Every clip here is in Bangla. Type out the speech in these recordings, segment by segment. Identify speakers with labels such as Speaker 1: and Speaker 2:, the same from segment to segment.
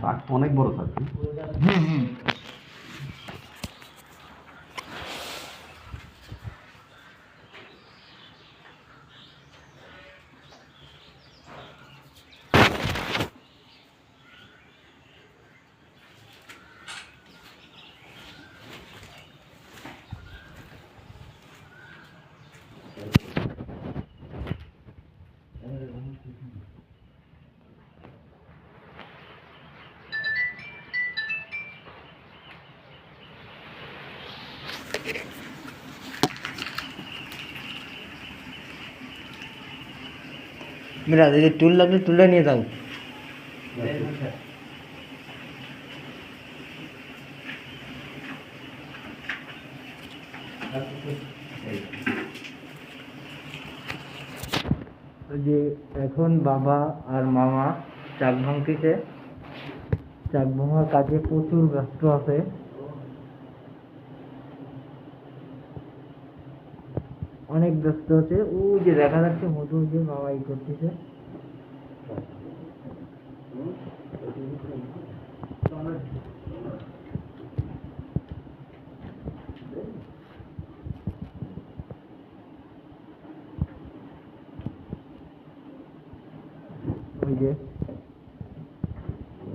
Speaker 1: চাক তো অনেক বড় চাক।
Speaker 2: मेरा ये टूल लगने टूल नहीं था যে এখন বাবা আর মামা চাক ভাঙতেছে, চাক ভাঙার কাজে প্রচুর ব্যস্ত আছে। অনেক ব্যস্ত আছে। ও যে দেখা যাচ্ছে মধু যে বাবা ই করতেছে।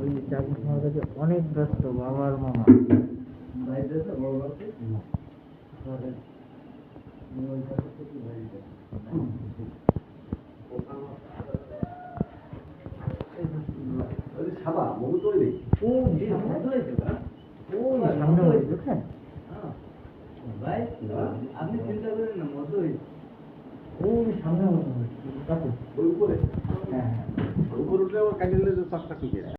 Speaker 2: ওই যে চাক ভাঙার কাজে অনেক ব্যস্ত বাবা আর মামা।
Speaker 1: সাদা মধু তৈরি।
Speaker 2: ও সামনে দেখছেন?
Speaker 3: আপনি চিন্তা করেন না, মধু
Speaker 2: ও সামনে
Speaker 1: ওই উপরে
Speaker 2: হ্যাঁ
Speaker 1: উপরে উঠলে আবার কাজে চাকটা শুকিয়ে